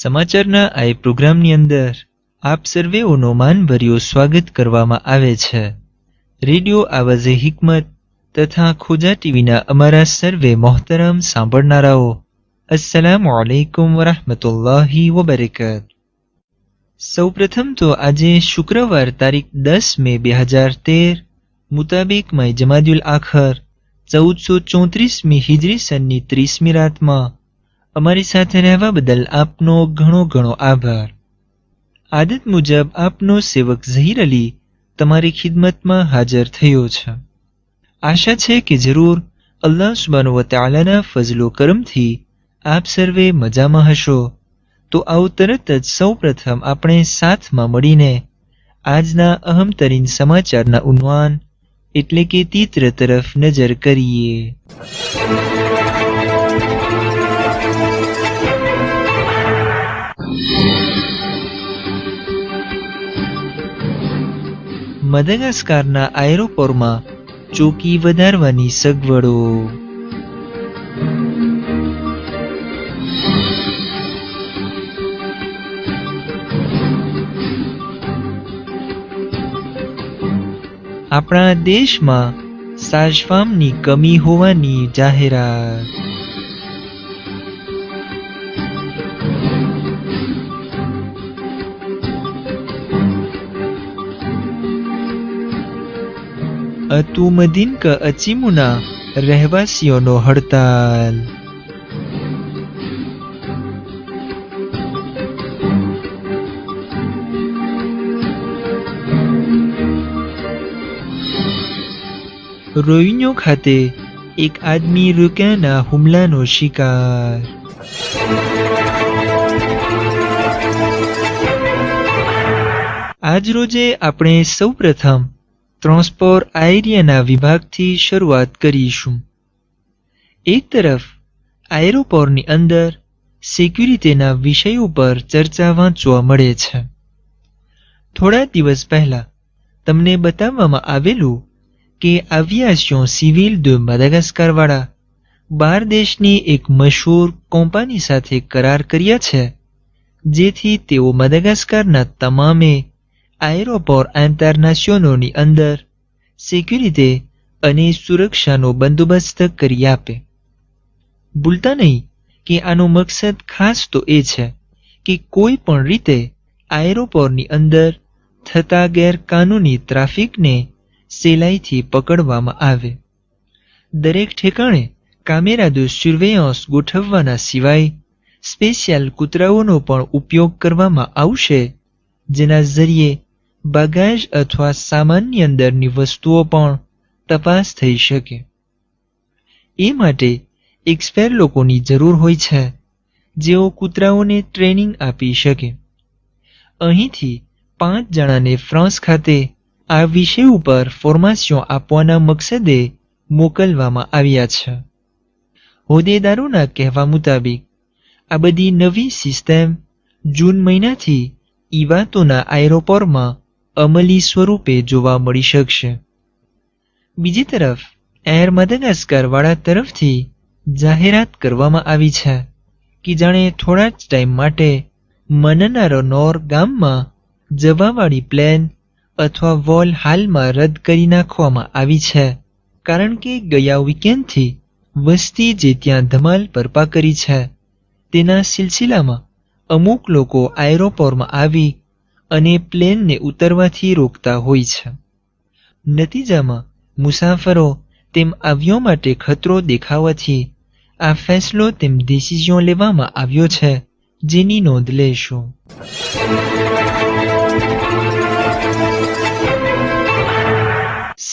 સમાચારના આ પ્રોગ્રામની અંદર આપ સર્વેઓનો માનભર્યો સ્વાગત કરવામાં આવે છે. રેડિયો આવાઝે હિકમત તથા ખોજા ટીવીના અમારા સર્વે મોહતરમ સાંભળનારાઓ, અસ્સલામુ અલૈકુમ વરહમતુલ્લાહી વબરકાત. સૌપ્રથમ તો આજે શુક્રવાર તારીખ 10 મે 2013 મુતાબિક માય જમાદુલ આખર 1434મી હિજરી સનની 30મી રાતમાં અમારી સાથે રહેવા બદલ આપનો ઘણો ઘણો આભાર. આદત મુજબ આપનો સેવક ઝહીર અલી તમારી ખિદમતમાં હાજર થયો છે. આશા છે કે જરૂર અલ્લાહ સુબ્હાનહુ વ તઆલાના ફઝલો કરમથી આપ સર્વે મજામાં હશો. તો આવો તરત જ સૌ પ્રથમ આપણે સાથમાં મળીને આજના અહમતરીન સમાચારના ઉન્વાન એટલે કે તીત્ર તરફ નજર કરીએ. મદાગાસ્કારના આયરોપોરમાં ચોકી વધારવાની સગવડો. આપણા દેશમાં સાજફામની કમી હોવાની જાહેરાત. અતુમદીન ક અચીમુના રહેવાસીઓનો હડતાલ. રોહિન્યો ખાતે એક આદમી રૂકિયાના હુમલાનો શિકાર. આજ રોજે આપણે સૌ પ્રથમ ટ્રાન્સપોર્ટ આયરિયાના વિભાગથી શરૂઆત કરીશું. એક તરફ આયરોપોરની અંદર સિક્યુરિટીના વિષયો પર ચર્ચા વાંચવા મળે છે. થોડા દિવસ પહેલા તમને બતાવવામાં આવેલું કે એવિએશન સિવિલ de મદાગાસ્કાર વાળા 12 દેશની એક મશહૂર કંપની સાથે કરાર કર્યા છે, જેથી તેઓ મદાગાસ્કારના તમામે આયરોપોર ઇન્ટરનેશનલની અંદર સિક્યુરિટી અને સુરક્ષાનો બંદોબસ્ત કરી આપે. ભૂલતા નહીં કે આનો મકસદ ખાસ તો એ છે કે કોઈ પણ રીતે આયરોપોરની અંદર થતા ગેરકાનૂની ટ્રાફિકને સહેલાઈથી પકડવામાં આવે. દરેક ઠેકાણે કામેરા de સર્વેલન્સ ગોઠવવાના સિવાય સ્પેશિયલ કૂતરાઓનો પણ ઉપયોગ કરવામાં આવશે, જેના જરીએ બગાજ અથવા સામાનની અંદરની વસ્તુઓ પણ તપાસ થઈ શકે. એ માટે એક્સપર્ટ લોકોની જરૂર હોય છે, જેઓ કૂતરાઓને ટ્રેનિંગ આપી શકે. અહીંથી 5 જણાને ફ્રાન્સ ખાતે આ વિષય ઉપર ફોર્મેશન આપવાના મકસદે મોકલવામાં આવ્યા છે. હોદ્દેદારોના કહેવા મુતાબિક આ બધી નવી સિસ્ટમ જૂન મહિનાથી ઇવાતોના આયરોપોરમાં અમલી સ્વરૂપે જોવા મળી શકશે. બીજી તરફ એર મદાગાસ્કાર વાળા તરફથી જાહેરાત કરવામાં આવી છે કે જાણે થોડા જ ટાઈમ માટે મનનારોનોર ગામમાં જવાવાળી પ્લેન અથવા વોલ હાલમાં રદ કરી નાખવામાં આવી છે, કારણ કે ગયા વીકેન્ડથી વસ્તી જે ત્યાં ધમાલ બરપા કરી છે તેના સિલસિલામાં અમુક લોકો આયરોપોરમાં આવી અને પ્લેનને ઉતરવાથી રોકતા હોય છે. નતીજામાં મુસાફરો તેમ આવ્યો માટે ખતરો દેખાવાથી આ ફેસલો તેમ ડિસિઝન લેવામાં આવ્યો છે, જેની નોંધ લેશો.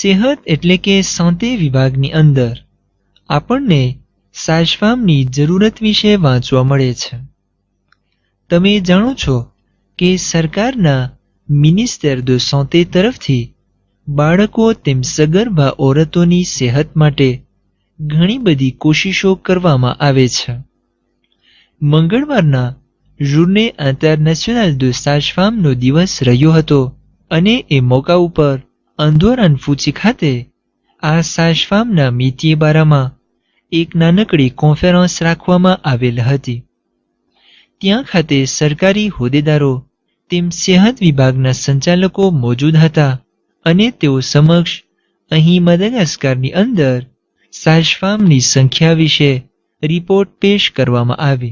સેહત એટલે કે સાંતે વિભાગની અંદર આપણને સાજફામની જરૂરત વિશે વાંચવા મળે છે. તમે જાણો છો કે સરકારના મિનિસ્ટર de સાંતે તરફથી બાળકો તેમ સગર્ભા ઓરતોની સેહત માટે ઘણી બધી કોશિશો કરવામાં આવે છે. મંગળવારના જોurnée internationale de સાજફામનો દિવસ રહ્યો હતો અને એ મોકા ઉપર અંદોરાન ફૂચી ખાતે આ સાજફામના મેટિયે બારામાં એક નાનકડી કોન્ફરન્સ રાખવામાં આવેલ હતી. ત્યાં ખાતે સરકારી હોદ્દેદારો તેમ સેહત વિભાગના સંચાલકો મોજૂદ હતા અને તેઓ સમક્ષ અહીં મદાગાસ્કારની અંદર સાસફામની સંખ્યા વિશે રિપોર્ટ પેશ કરવામાં આવે.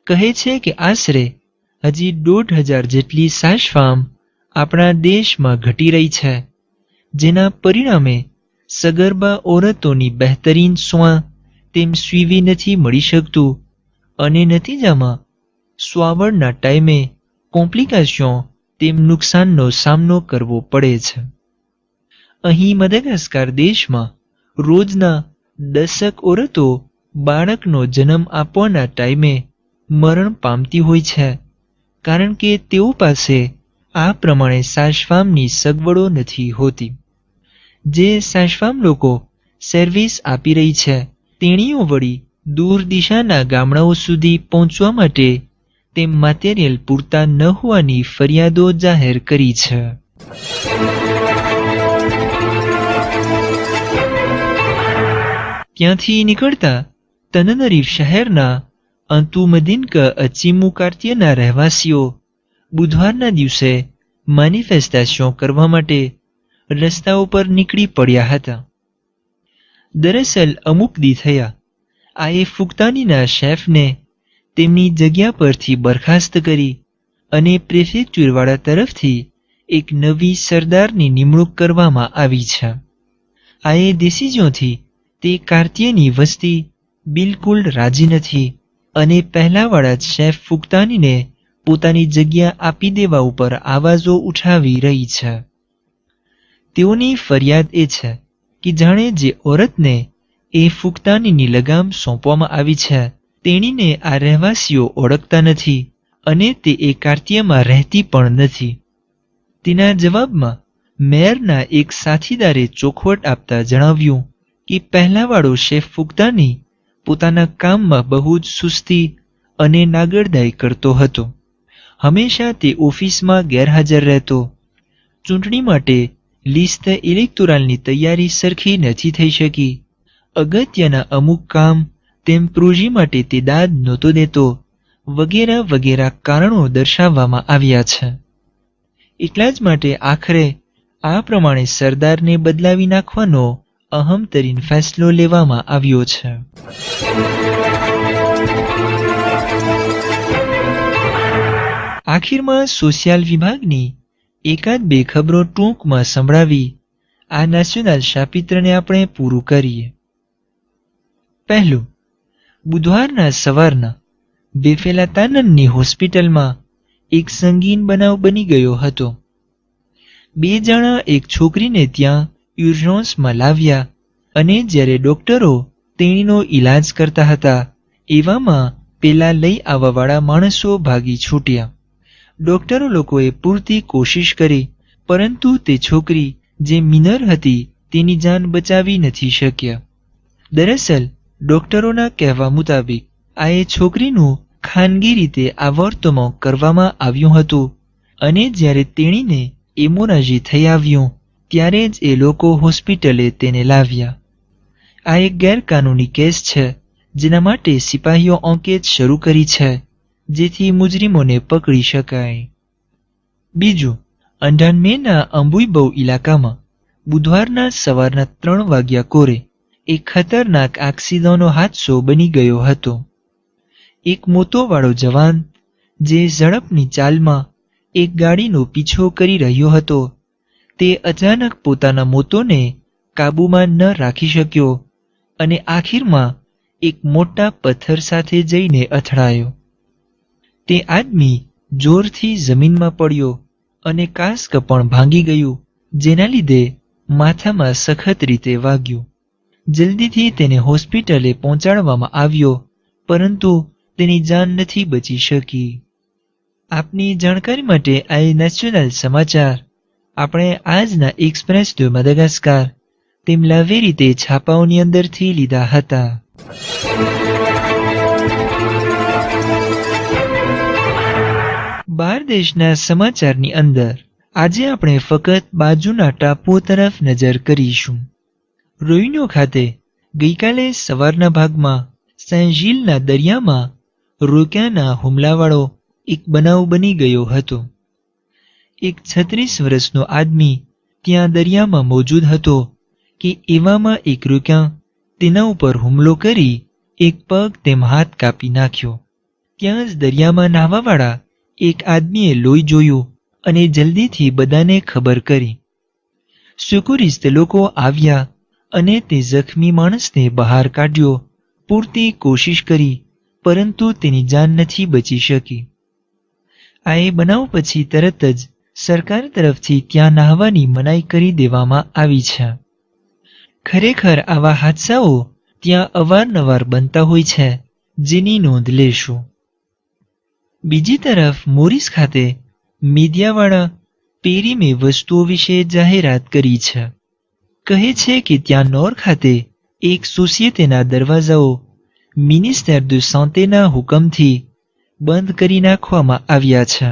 કહે છે કે આશરે હજી 1,500 જેટલી સાસફામ આપણા દેશમાં ઘટી રહી છે, જેના પરિણામે સગર્ભા ઓરતોની બહેતરીન સ્વા તેમ સ્વીવી નથી મળી શકતું અને નતીજામાં સ્વાવડના ટાઈમે કોમ્પ્લિકેશન તેમ નુકસાનનો સામનો કરવો પડે છે. અહીં મદાગાસ્કાર દેશમાં રોજના 10 ઓરતો બાળકનો જન્મ આપવાના ટાઈમે મરણ પામતી હોય છે, કારણ કે તેઓ પાસે આ પ્રમાણે સાસફામની સગવડો નથી હોતી. જે સાસફામ લોકો સર્વિસ આપી રહી છે તેણીઓ વળી દૂર દિશાના ગામડાઓ સુધી પહોંચવા માટે તેમ મટીરિયલ પૂરતા ન હોવાની ફરિયાદો જાહેર કરી છે. ત્યાંથી નીકળતા તનનરીફ શહેરના અંતુમદિનક અચીમુ કાર્તિયના રહેવાસીઓ બુધવારના દિવસે મેનિફેસ્ટેશન કરવા માટે રસ્તાઓ પર નીકળી પડ્યા હતા. દરઅસલ અમુક દી થયા આએ ફુક્તાનીના શેફને તેમની જગ્યા પરથી બરખાસ્ત કરી અને પ્રેફેક્ચરવાળા તરફથી એક નવી સરદારની નિમણૂક કરવામાં આવી છે. આએ ડિસિઝનથી તે કાર્તિયની વસ્તી બિલકુલ રાજી નથી અને પહેલાવાળા જ શેફ ફુક્તાનીને પોતાની જગ્યા આપી દેવા ઉપર આવાજો ઉઠાવી રહી છે. તેઓની ફરિયાદ એ છે કે જાણે જે ઓરતને એ ફુક્તાનીની લગામ સોંપવામાં આવી છે તેણીને આ રહેવાસીઓ ઓળખતા નથી અને તે એ કાર્તિયમાં રહેતી પણ નથી. તેના જવાબમાં મેયરના એક સાથીદારે ચોખવટ આપતા જણાવ્યું કે પહેલાવાળો શેફ ફુક્તાની પોતાના કામમાં બહુ જ સુસ્તી અને નાગરદાઈ કરતો હતો. હંમેશા તે ઓફિસમાં ગેરહાજર રહેતો. ચૂંટણી માટે લિસ્ટ ઇલેક્ટોરલની તૈયારી સરખી નથી થઈ શકી. અગત્યના અમુક કામ તેમ પ્રોજી માટે તે દાદ નહોતો દેતો વગેરે વગેરે કારણો દર્શાવવામાં આવ્યા છે. એટલા જ માટે આખરે આ પ્રમાણે સરદારને બદલાવી નાખવાનો અહમતરીન ફેસલો લેવામાં આવ્યો છે. આખિરમાં સોશિયલ વિભાગની એકાદ બે ખબરો ટૂંકમાં સંભળાવી આ નેશનલ શાપિત્રને આપણે પૂરું કરીએ. પહેલું, બુધવારના સવારના બેફેલાતાનનની હોસ્પિટલમાં એક સંગીન બનાવ બની ગયો હતો. 2 જણા એક છોકરીને ત્યાં યુર્જન્સમાં લાવ્યા અને જ્યારે ડોક્ટરો તેણીનો ઈલાજ કરતા હતા એવામાં પેલા લઈ આવવાવાળા માણસો ભાગી છૂટ્યા. ડોક્ટરો લોકોએ પૂરતી કોશિશ કરી પરંતુ તે છોકરી જે મિનર હતી તેની જાન બચાવી નથી શક્યા. દરઅસલ ડોક્ટરોના કહેવા મુતાબિક આ એ છોકરીનું ખાનગી રીતે આવર્તમાં કરવામાં આવ્યું હતું અને જ્યારે તેણીને એમોરાજી થઈ આવ્યું ત્યારે જ એ લોકો હોસ્પિટલે તેને લાવ્યા. આ એક ગેરકાનૂની કેસ છે જેના માટે સિપાહીઓ અંકેત શરૂ કરી છે જેથી મુજરીમોને પકડી શકાય. બીજું, અંડાનમેના અંબુઈબૌ ઇલાકામાં બુધવારના સવારના 3 વાગ્યા કોરે એક ખતરનાક એક્સિડન્ટનો હાદસો બની ગયો હતો. એક મોતોવાળો જવાન જે ઝડપની ચાલમાં એક ગાડીનો પીછો કરી રહ્યો હતો તે અચાનક પોતાના મોતોને કાબૂમાં ન રાખી શક્યો અને આખિરમાં એક મોટા પથ્થર સાથે જઈને અથડાયો. તે આદમી જોરથી જમીનમાં પડ્યો અને કાસ્ક પણ ભાંગી ગયું જેના લીધે માથામાં સખત રીતે વાગ્યું. જલ્દીથી તેને હોસ્પિટલે પહોંચાડવામાં આવ્યો પરંતુ તેની જાન નથી બચી શકી. આપની જાણકારી માટે આ નેશનલ સમાચાર આપણે આજના એક્સપ્રેસ ડે મદાગાસ્કાર તેમ લાવી રીતે છાપાઓની અંદરથી લીધા હતા. બહાર દેશના સમાચારની અંદર આજે આપણે ફક્ત બાજુના ટાપુઓ તરફ નજર કરીશું. રોઈનો ખાતે ગઈકાલે સવારના ભાગમાં સેન્ટ જીલના દરિયામાં રોક્યાના હુમલાવાળો એક બનાવ બની ગયો હતો. એક 36 વર્ષનો આદમી ત્યાં દરિયામાં મોજૂદ હતો કે એવામાં એક રોક્યા તેના ઉપર હુમલો કરી એક પગ તેમ હાથ કાપી નાખ્યો. ત્યાં જ દરિયામાં નાહવાવાળા એક આદમીએ લોહી જોયું અને જલ્દીથી બધાને ખબર કરી. સુકુરિસ્ત લોકો આવ્યા અને તે જખમી માણસને બહાર કાઢ્યો. પૂરતી કોશિશ કરી પરંતુ તેની જાન નથી બચી શકી. આ એ બનાવ પછી તરત જ સરકાર તરફથી ત્યાં નાહવાની મનાઈ કરી દેવામાં આવી છે. ખરેખર આવા હાદસાઓ ત્યાં અવારનવાર બનતા હોય છે, જેની નોંધ લેશો. બીજી તરફ મોરિસ ખાતે મીડિયાવાળા પેરીમે વસ્તુઓ વિશે જાહેરાત કરી છે. કહે છે કે ત્યાં નોર ખાતે એક સોસાયટીના દરવાજાઓ મિનિસ્ટર de સાન્તેના હુકમથી બંધ કરી નાખવામાં આવ્યા છે,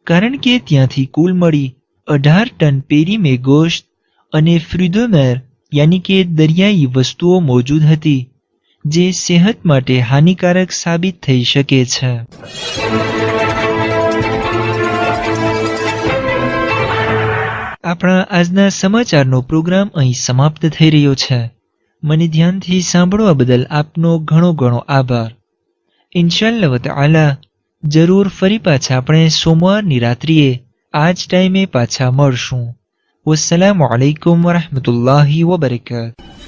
કારણ કે ત્યાંથી કુલ મળી 18 ટન પેરીમે ગોશ્ત અને ફ્રુડોમેર યાની કે દરિયાઈ વસ્તુઓ મોજૂદ હતી, જે સેહત માટે હાનિકારક સાબિત થઈ શકે છે. આપણા આજના સમાચારનો પ્રોગ્રામ અહીં સમાપ્ત થઈ રહ્યો છે. મને ધ્યાનથી સાંભળવા બદલ આપનો ઘણો ઘણો આભાર. ઇન્શાઅલ્લાહ તઆલા જરૂર ફરી પાછા આપણે સોમવારની રાત્રિએ આ જ ટાઈમે પાછા મળશું. વસ્સલામુ અલૈકુમ વરહમતુલ્લાહિ વબરકાતુહુ.